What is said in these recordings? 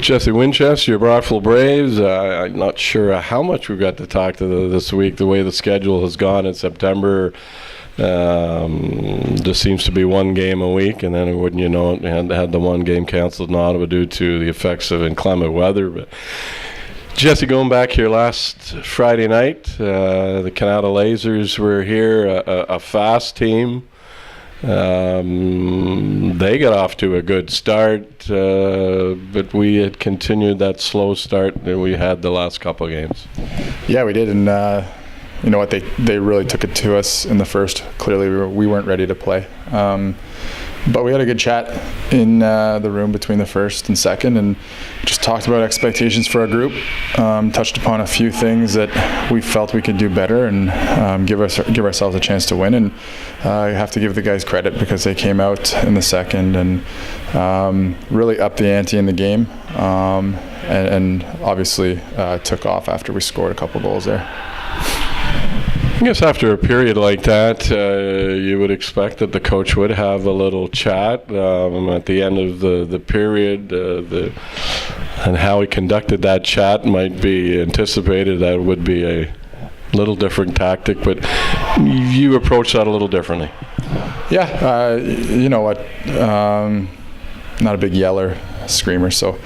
Jesse Winchester, your Broadfield Braves. I'm not sure how much we've got to talk to this week. The way the schedule has gone in September, just seems to be one game a week, and then wouldn't you know it, had the one game canceled in Ottawa due to the effects of inclement weather. But Jesse, going back here last Friday night, the Canada Lasers were here, a fast team. They got off to a good start, but we had continued that slow start that we had the last couple of games. Yeah, we did, and you know what, they really took it to us in the first. Clearly we weren't ready to play, but we had a good chat in the room between the first and second, and just talked about expectations for our group, touched upon a few things that we felt we could do better, and give ourselves a chance to win. And I have to give the guys credit because they came out in the second and really upped the ante in the game, and obviously took off after we scored a couple goals there. I guess after a period like that, you would expect that the coach would have a little chat at the end of the period, and how he conducted that chat might be anticipated. That would be a little different tactic, but you approach that a little differently. Yeah, you know what, not a big yeller, screamer, so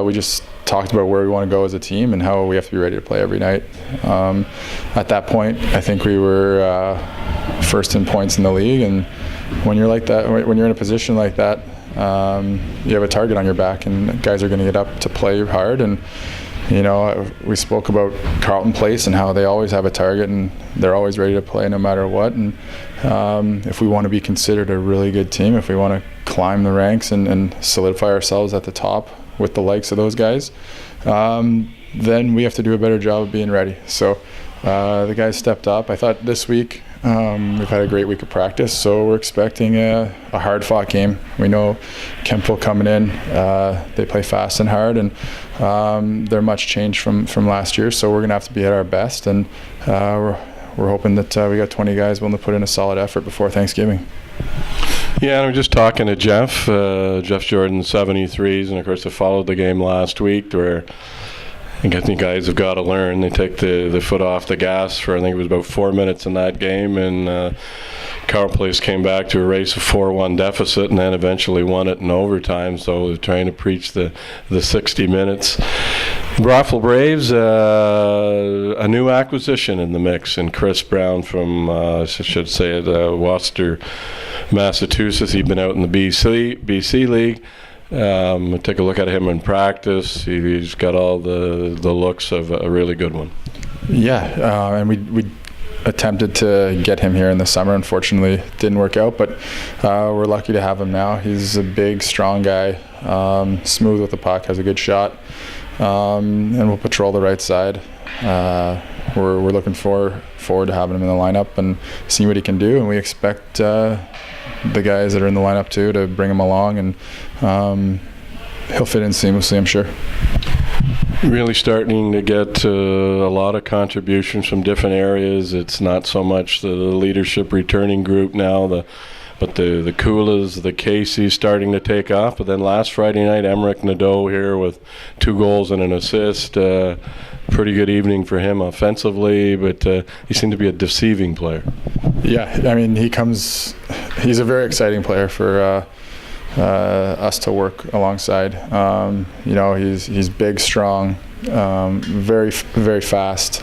we just talked about where we want to go as a team and how we have to be ready to play every night. At that point, I think we were first in points in the league, and when you're like that, when you're in a position like that, you have a target on your back, and guys are going to get up to play hard. And you know, we spoke about Carleton Place and how they always have a target and they're always ready to play no matter what. And if we want to be considered a really good team, if we want to climb the ranks and solidify ourselves at the top with the likes of those guys, then we have to do a better job of being ready. So the guys stepped up. I thought this week we've had a great week of practice, so we're expecting a hard-fought game. We know Kempville coming in, they play fast and hard, and they're much changed from last year, so we're going to have to be at our best, and we're hoping that we got 20 guys willing to put in a solid effort before Thanksgiving. Yeah, and I'm just talking to Jeff Jordan, 73s, and of course I followed the game last week where I think guys have got to learn. They take the foot off the gas for, I think it was about 4 minutes in that game, and Carleton Place came back to erase a 4-1 deficit and then eventually won it in overtime. So they're trying to preach the 60 minutes. Broadfield Braves, a new acquisition in the mix, and Chris Brown from, I should say it, Worcester, Massachusetts. He's been out in the BC League. Take a look at him in practice. He's got all the looks of a really good one. Yeah, and we attempted to get him here in the summer. Unfortunately, it didn't work out, but we're lucky to have him now. He's a big, strong guy, smooth with the puck, has a good shot, and will patrol the right side. We're looking forward to having him in the lineup and seeing what he can do, and we expect the guys that are in the lineup too to bring him along, and he'll fit in seamlessly, I'm sure. Really starting to get a lot of contributions from different areas. It's not so much the leadership returning group now, but the Kulas, the Casey's starting to take off. But then last Friday night, Emmerich Nadeau here with 2 goals and an assist. Pretty good evening for him offensively, but he seemed to be a deceiving player. Yeah, I mean, he's a very exciting player for us to work alongside. You know, he's big, strong, very, very fast,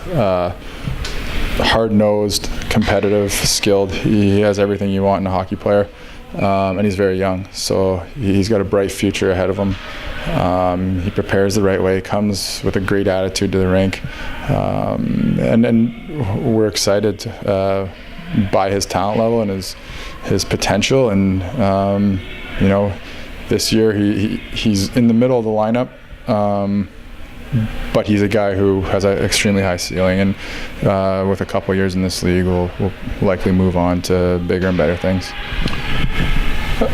hard-nosed, competitive, skilled. He has everything you want in a hockey player, and he's very young, so he's got a bright future ahead of him. He prepares the right way, comes with a great attitude to the rink, and we're excited by his talent level and his potential. And you know, this year he's in the middle of the lineup, but he's a guy who has an extremely high ceiling, and with a couple of years in this league, we'll likely move on to bigger and better things.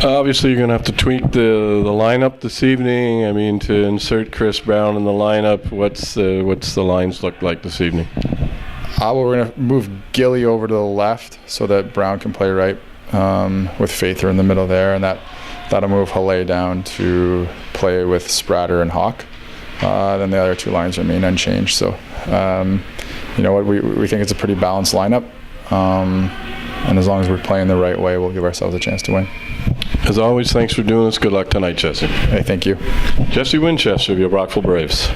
Obviously, you're going to have to tweak the lineup this evening. I mean, to insert Chris Brown in the lineup, what's the lines look like this evening? We're going to move Gilly over to the left so that Brown can play right, with Father in the middle there, and that that'll move Halle down to play with Spratter and Hawk. Then the other two lines remain unchanged. So, you know what, we think it's a pretty balanced lineup. And as long as we're playing the right way, we'll give ourselves a chance to win. As always, thanks for doing this. Good luck tonight, Jesse. Hey, thank you. Jesse Winchester of your Brockville Braves.